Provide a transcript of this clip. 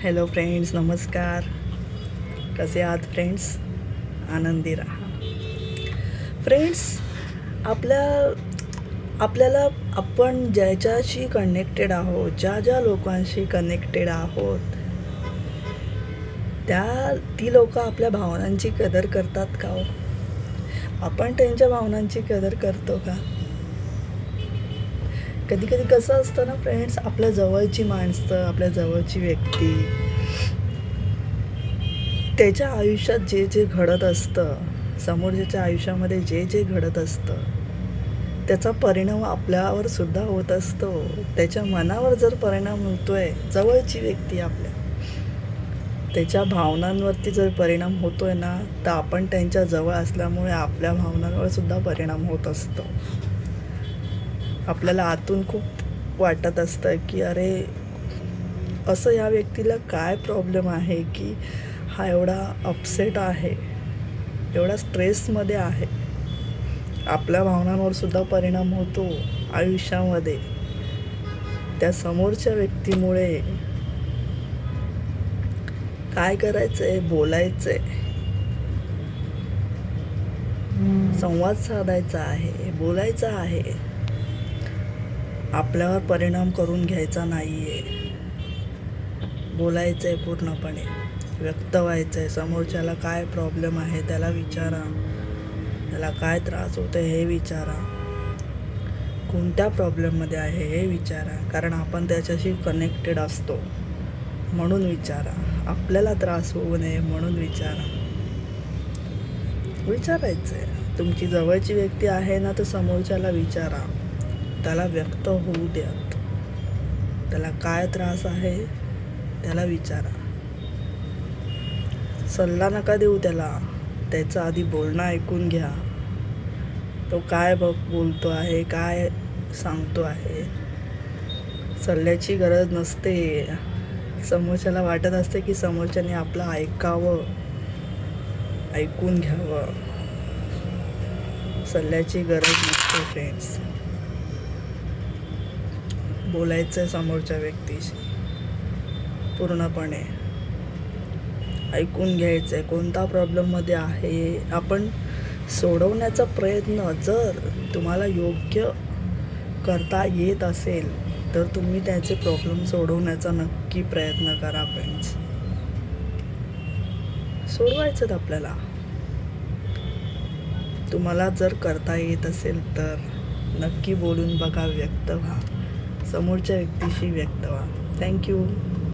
Hello friends, नमस्कार. कसे आहात फ्रेंड्स? आनंदी राहा फ्रेंड्स. आपल्याला आपण ज्याच्याशी कनेक्टेड आहोत, ज्या लोकांशी कनेक्टेड आहोत, ती लोक आपल्या भावनांची कदर करतात का हो? आपण त्यांच्या भावनांची कदर करतो का? कधी कधी कसं असतं ना फ्रेंड्स, आपल्या जवळची माणसं, आपल्या जवळची व्यक्ती, त्याच्या आयुष्यात जे जे घडत असतं, समोरच्याच्या आयुष्यामध्ये जे जे घडत असतं, त्याचा परिणाम आपल्यावर सुद्धा होत असतो. त्याच्या मनावर जर परिणाम होतोय, जवळची व्यक्ती आपल्या, त्याच्या भावनांवरती जर परिणाम होतोय ना, तर आपण त्यांच्या जवळ असल्यामुळे आपल्या भावनांवर सुद्धा परिणाम होत असतो. आपल्याला आतून खूप वाटत असतं की अरे, असं या व्यक्तीला काय प्रॉब्लेम आहे की हा एवढा अपसेट आहे, एवढा स्ट्रेसमध्ये आहे. आपल्या भावनांवर सुद्धा परिणाम होतो आयुष्यामध्ये त्या समोरच्या व्यक्तीमुळे. काय करायचं आहे? बोलायचं आहे, संवाद साधायचा आहे, बोलायचं आहे. आपल्यावर परिणाम करून घ्यायचा नाही आहे. बोलायचं आहे, पूर्णपणे व्यक्त व्हायचं आहे. समोरच्याला काय प्रॉब्लेम आहे त्याला विचारा, त्याला काय त्रास होतो हे विचारा, कोणत्या प्रॉब्लेममध्ये आहे हे विचारा. कारण आपण त्याच्याशी कनेक्टेड असतो म्हणून विचारा. आपल्याला त्रास होऊ नये म्हणून विचारायचं आहे. तुमची जवळची व्यक्ती आहे ना, तर समोरच्याला विचारा, त्याला व्यक्त होऊ द्या. त्याला काय त्रास आहे त्याला विचारा. सल्ला नका देऊ त्याला, त्याचं आधी बोलणं ऐकून घ्या. तो काय बोलतो आहे, काय सांगतो आहे. सल्ल्याची गरज नसते. समोरच्याला वाटत असते की समोरच्याने आपलं ऐकावं, ऐकून घ्यावं. सल्ल्याची गरज नसते फ्रेंड्स. बोलायचं आहे समोरच्या व्यक्तीशी, पूर्णपणे ऐकून घ्यायचं आहे. कोणता प्रॉब्लेममध्ये आहे आपण सोडवण्याचा प्रयत्न, जर तुम्हाला योग्य करता येत असेल तर तुम्ही त्याचे प्रॉब्लेम सोडवण्याचा नक्की प्रयत्न करा फ्रेंड्स. सोडवायचं आपल्याला. तुम्हाला जर करता येत असेल तर नक्की बोलून बघा, व्यक्त व्हा, समोरच्या व्यक्तीशी व्यक्त व्हा. थँक्यू.